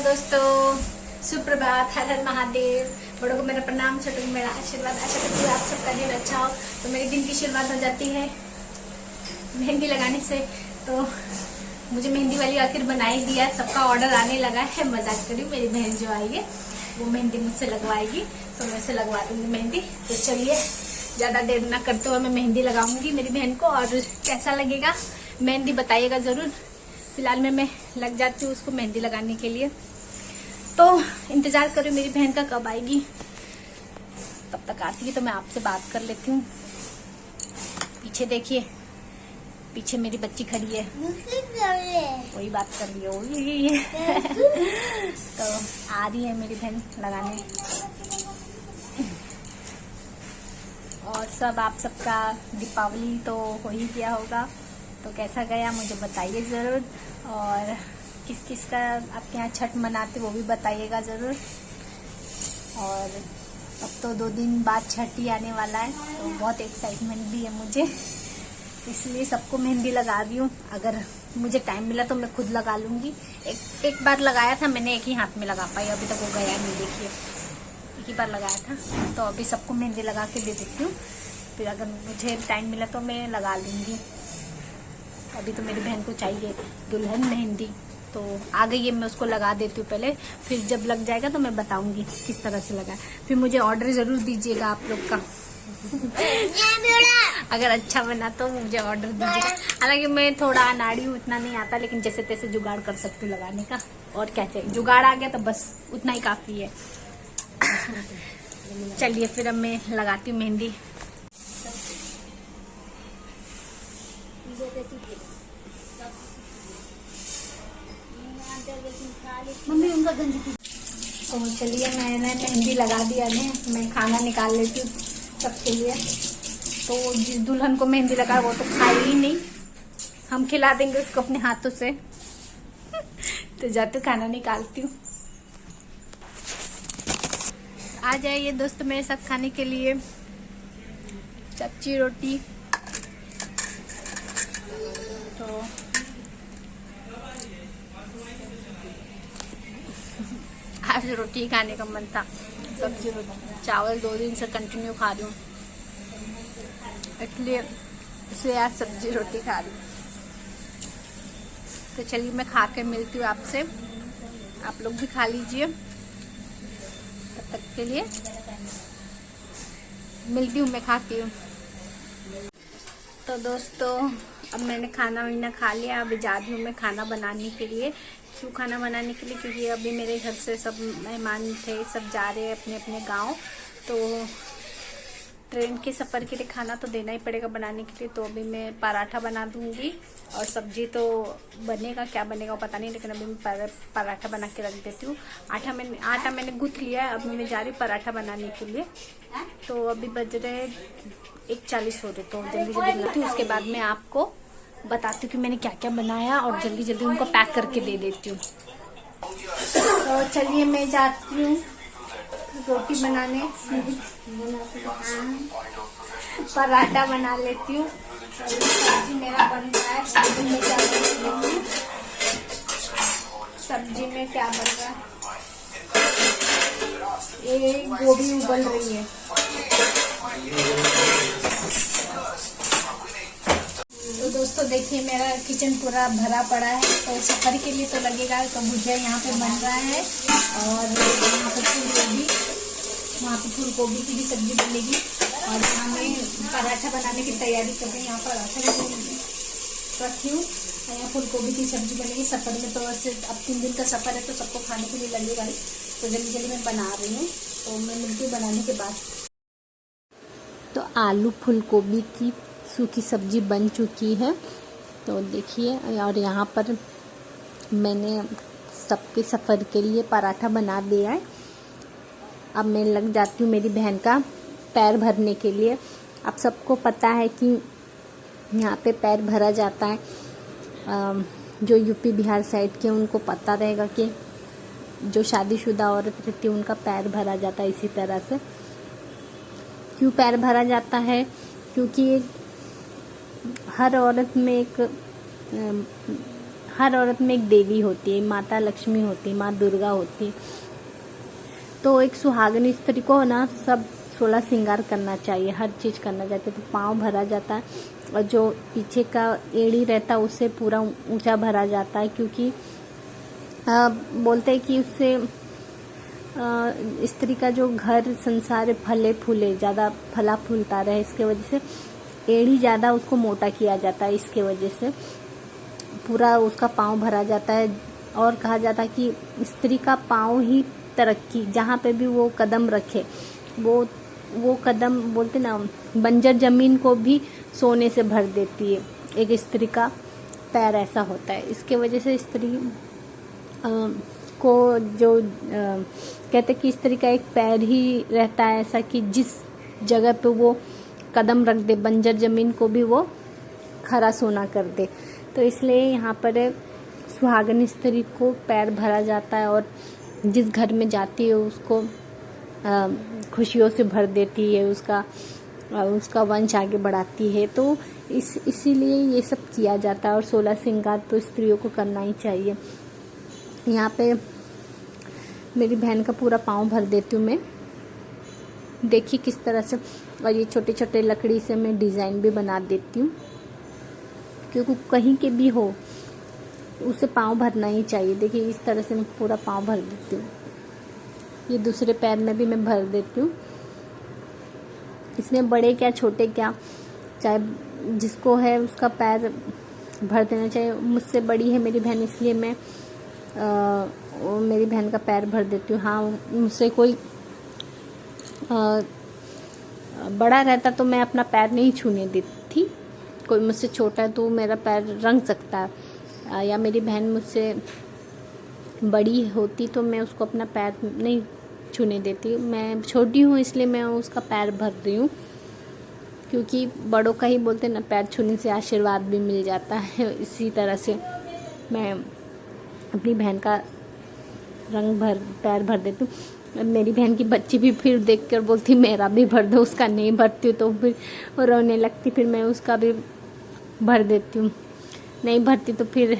दोस्तों, सुप्रभात। हर हर महादेव। बड़ों को मेरा प्रणाम, छोटों को मेरा आशीर्वाद। आशा करती हूँ आप सबका दिन अच्छा हो। तो मेरे दिन की शुरुआत हो जाती है मेहंदी लगाने से। तो मुझे मेहंदी वाली आखिर बना ही दिया, सबका ऑर्डर आने लगा है। मजाक करी, मेरी बहन जो आई है वो मेहंदी मुझसे लगवाएगी, तो मैं उसे लगवा दूंगी मेहंदी। तो चलिए ज़्यादा देर ना करते हुए मैं मेहंदी लगाऊंगी मेरी बहन को, और कैसा लगेगा मेहंदी बताइएगा ज़रूर। फिलहाल मैं लग जाती हूँ उसको मेहंदी लगाने के लिए। तो इंतज़ार करो मेरी बहन का कब आएगी। तब तक आती है तो मैं आपसे बात कर लेती हूँ। पीछे देखिए, पीछे मेरी बच्ची खड़ी है, वही बात कर रही है तो आ रही है मेरी बहन लगाने। और सब आप सबका दीपावली तो हो ही गया होगा, तो कैसा गया मुझे बताइए ज़रूर। और किस किस का आपके यहाँ छठ मनाते वो भी बताइएगा ज़रूर। और अब तो 2 दिन बाद छठ ही आने वाला है, तो बहुत एक्साइटमेंट भी है मुझे, इसलिए सबको मेहंदी लगा रही हूँ। अगर मुझे टाइम मिला तो मैं खुद लगा लूँगी। एक बार लगाया था मैंने, एक ही हाथ में लगा पाई, अभी तक वो गया नहीं। देखिए एक ही बार लगाया था, तो अभी सबको मेहंदी लगा के दे देती हूँ। फिर अगर मुझे टाइम मिला तो मैं लगा लूँगी। अभी तो मेरी बहन को चाहिए दुल्हन मेहंदी, तो आ गई है, मैं उसको लगा देती हूँ पहले। फिर जब लग जाएगा तो मैं बताऊँगी किस तरह से लगा। फिर मुझे ऑर्डर ज़रूर दीजिएगा आप लोग का अगर अच्छा बना तो मुझे ऑर्डर दीजिएगा। हालांकि मैं थोड़ा अनाड़ी हूँ, उतना नहीं आता, लेकिन जैसे तैसे जुगाड़ कर सकती हूँ लगाने का। और क्या चाहिए, जुगाड़ आ गया तो बस उतना ही काफ़ी है चलिए फिर अब मैं लगाती हूँ मेहंदी। मम्मी उनका गंज। तो चलिए मैंने मेहंदी लगा दिया है, मैं खाना निकाल लेती हूँ सबके लिए। तो जिस दुल्हन को मेहंदी लगा वो तो खाई ही नहीं, हम खिला देंगे उसको अपने हाथों से तो जाते खाना निकालती हूँ। आ जाइए दोस्तों मेरे साथ खाने के लिए। सब्जी रोटी, तो आज रोटी खाने का मन था, सब्जी रोटी। चावल 2 दिन से कंटिन्यू खा रही हूँ, इसलिए आज सब्जी रोटी खा रही हूँ। तो चलिए मैं खा के मिलती हूँ आपसे, आप लोग भी खा लीजिए। तब तक के लिए मिलती हूँ मैं खा के। तो दोस्तों अब मैंने खाना वाना खा लिया, अभी जा रही हूँ मैं खाना बनाने के लिए। क्यों खाना बनाने के लिए? क्योंकि अभी मेरे घर से सब मेहमान थे, सब जा रहे हैं अपने अपने गांव, तो ट्रेन के सफ़र के लिए खाना तो देना ही पड़ेगा बनाने के लिए। तो अभी मैं पराठा बना दूंगी, और सब्जी तो बनेगा, क्या बनेगा पता नहीं, लेकिन अभी मैं पराठा बना के रख देती हूँ। आटा मैंने गूँथ लिया है, अब मैं जा रही हूँ पराठा बनाने के लिए। तो अभी बज रहे 1:40 हो रहे, तो जल्दी जल्दी बनाती हूँ। उसके बाद मैं आपको बताती हूँ कि मैंने क्या क्या बनाया, और जल्दी जल्दी उनको पैक करके दे देती हूँ। तो चलिए मैं जाती हूँ रोटी बनाने, पराठा बना लेती हूँ। सब्जी मेरा बन रहा है, सब्जी में क्या बन रही है, सब्जी में क्या बन रहा है, ये गोभी उबल रही है। तो दोस्तों देखिए मेरा किचन पूरा भरा पड़ा है, तो सफर के लिए तो लगेगा। तो भुजिया यहाँ पे बन रहा है, और यहाँ पे फूल गोभी, वहाँ पे फूल गोभी की भी सब्जी बनेगी। और यहाँ मैं पराठा बनाने की तैयारी कर रही हूँ, यहाँ पराठा रखी हूँ, यहाँ फूल गोभी की सब्जी बनेगी। सफ़र में तो वैसे अब 3 दिन का सफ़र है, तो सबको खाने के लिए लगेगा ही, तो जल्दी जल्दी मैं बना रही हूँ। तो मैं मिलती हूँ बनाने के बाद। तो आलू फूल गोभी की सूखी सब्जी बन चुकी है, तो देखिए। और यहाँ पर मैंने सबके सफ़र के लिए पराठा बना दिया है। अब मैं लग जाती हूँ मेरी बहन का पैर भरने के लिए। आप सबको पता है कि यहाँ पे पैर भरा जाता है, जो यूपी बिहार साइड के उनको पता रहेगा कि जो शादीशुदा औरत रहती है उनका पैर भरा जाता है। इसी तरह से क्यों पैर भरा जाता है? क्योंकि हर औरत में एक हर औरत में एक देवी होती है, माता लक्ष्मी होती है, माँ दुर्गा होती है। तो एक सुहागन स्त्री को ना सब 16 श्रृंगार करना चाहिए, हर चीज़ करना चाहिए। तो पाँव भरा जाता है और जो पीछे का एड़ी रहता है उससे पूरा ऊंचा भरा जाता है, क्योंकि बोलते हैं कि उससे स्त्री का जो घर संसार फले फूले, ज़्यादा फला फूलता रहे। इसके वजह से एड़ी ज़्यादा उसको मोटा किया जाता है, इसके वजह से पूरा उसका पाँव भरा जाता है। और कहा जाता है कि स्त्री का पाँव ही तरक्की, जहाँ पे भी वो कदम रखे वो कदम, बोलते ना, बंजर जमीन को भी सोने से भर देती है। एक स्त्री का पैर ऐसा होता है। इसके वजह से स्त्री को जो कहते कि स्त्री का एक पैर ही रहता है ऐसा कि जिस जगह पे वो कदम रख दे, बंजर जमीन को भी वो खरा सोना कर दे। तो इसलिए यहाँ पर सुहागन स्त्री को पैर भरा जाता है और जिस घर में जाती है उसको खुशियों से भर देती है, उसका वंश आगे बढ़ाती है। तो इसीलिए ये सब किया जाता है और 16 श्रृंगार तो स्त्रियों को करना ही चाहिए। यहाँ पे मेरी बहन का पूरा पाँव भर देती हूँ मैं, देखिए किस तरह से। और ये छोटे छोटे लकड़ी से मैं डिज़ाइन भी बना देती हूँ, क्योंकि कहीं के भी हो उसे पाँव भरना ही चाहिए। देखिए इस तरह से मैं पूरा पाँव भर देती हूँ। ये दूसरे पैर में भी मैं भर देती हूँ। इसमें बड़े क्या छोटे क्या, चाहे जिसको है उसका पैर भर देना चाहिए। मुझसे बड़ी है मेरी बहन, इसलिए मैं मेरी बहन का पैर भर देती हूँ। हाँ, मुझसे कोई बड़ा रहता तो मैं अपना पैर नहीं छूने देती। कोई मुझसे छोटा है तो मेरा पैर रंग सकता है, या मेरी बहन मुझसे बड़ी होती तो मैं उसको अपना पैर नहीं छूने देती। मैं छोटी हूँ इसलिए मैं उसका पैर भर रही हूँ, क्योंकि बड़ों का ही बोलते ना, पैर छूने से आशीर्वाद भी मिल जाता है। इसी तरह से मैं अपनी बहन का पैर भर देती हूँ। मेरी बहन की बच्ची भी फिर देखकर बोलती मेरा भी भर दो, उसका नहीं भरती हूँ तो फिर रोने लगती, फिर मैं उसका भी भर देती हूँ। नहीं भरती तो फिर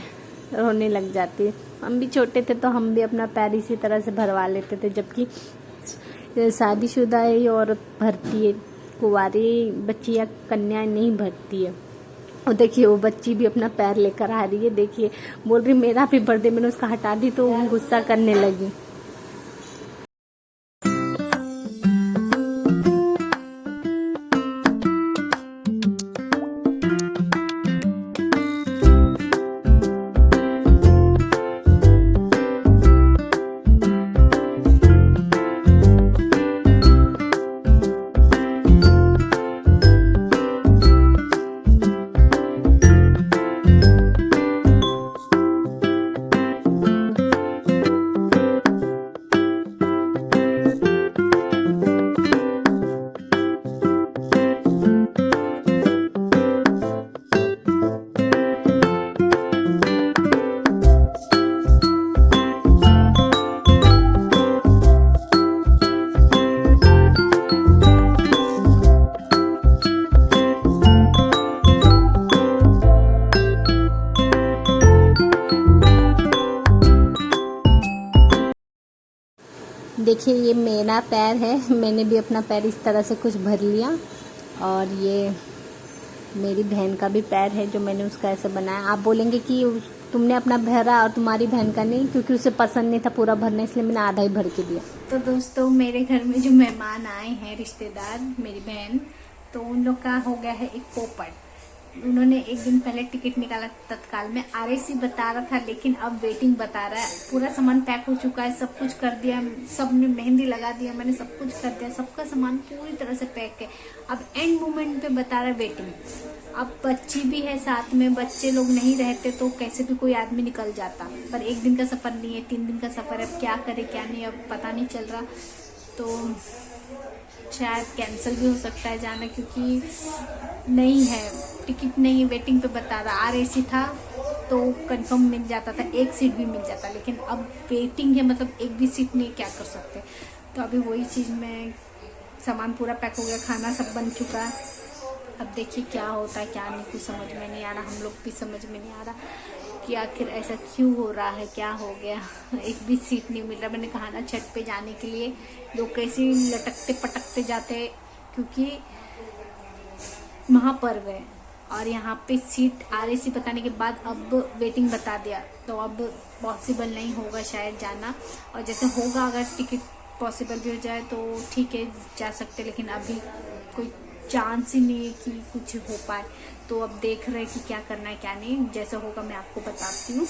रोने लग जाती है। हम भी छोटे थे तो हम भी अपना पैर इसी तरह से भरवा लेते थे, जबकि शादीशुदा ही औरत भरती है, कुंवारी बच्ची या कन्या नहीं भरती है। और देखिए वो बच्ची भी अपना पैर लेकर आ रही है, देखिए बोल रही मेरा भी भर दे। मैंने उसका हटा दी तो वो गुस्सा करने लगी। देखिए ये मेरा पैर है, मैंने भी अपना पैर इस तरह से कुछ भर लिया। और ये मेरी बहन का भी पैर है जो मैंने उसका ऐसे बनाया। आप बोलेंगे कि तुमने अपना भरा और तुम्हारी बहन का नहीं, क्योंकि उसे पसंद नहीं था पूरा भरना, इसलिए मैंने आधा ही भर के दिया। तो दोस्तों मेरे घर में जो मेहमान आए हैं, रिश्तेदार, मेरी बहन, तो उन लोग का हो गया है एक पोपट। उन्होंने एक दिन पहले टिकट निकाला तत्काल में, RAC बता रहा था लेकिन अब वेटिंग बता रहा है। पूरा सामान पैक हो चुका है, सब कुछ कर दिया, सबने मेहंदी लगा दिया, मैंने सब कुछ कर दिया, सबका सामान पूरी तरह से पैक है। अब एंड मोमेंट पे बता रहा है वेटिंग। अब बच्ची भी है साथ में, बच्चे लोग नहीं रहते तो कैसे भी कोई आदमी निकल जाता, पर एक दिन का सफर नहीं है, 3 दिन का सफर है। अब क्या करे क्या नहीं अब पता नहीं चल रहा, तो शायद कैंसिल भी हो सकता है जाना, क्योंकि नहीं है, टिकट नहीं है, वेटिंग पे बता रहा। RAC था तो कंफर्म मिल जाता था, एक सीट भी मिल जाता, लेकिन अब वेटिंग है, मतलब एक भी सीट नहीं, क्या कर सकते। तो अभी वही चीज़ में सामान पूरा पैक हो गया, खाना सब बन चुका है। अब देखिए क्या होता है क्या नहीं, कुछ समझ में नहीं आ रहा, हम लोग भी समझ में नहीं आ रहा कि आखिर ऐसा क्यों हो रहा है, क्या हो गया। एक भी सीट नहीं मिल रहा। मैंने कहा ना छठ पे जाने के लिए लोग कैसे लटकते पटकते जाते हैं, क्योंकि महापर्व है और यहाँ पे सीट RAC बताने के बाद अब वेटिंग बता दिया, तो अब पॉसिबल नहीं होगा शायद जाना। और जैसे होगा, अगर टिकट पॉसिबल भी हो जाए तो ठीक है जा सकते, लेकिन अभी कोई चांस ही नहीं है कि कुछ हो पाए। तो अब देख रहे हैं कि क्या करना है क्या नहीं। जैसा होगा मैं आपको बताती हूँ।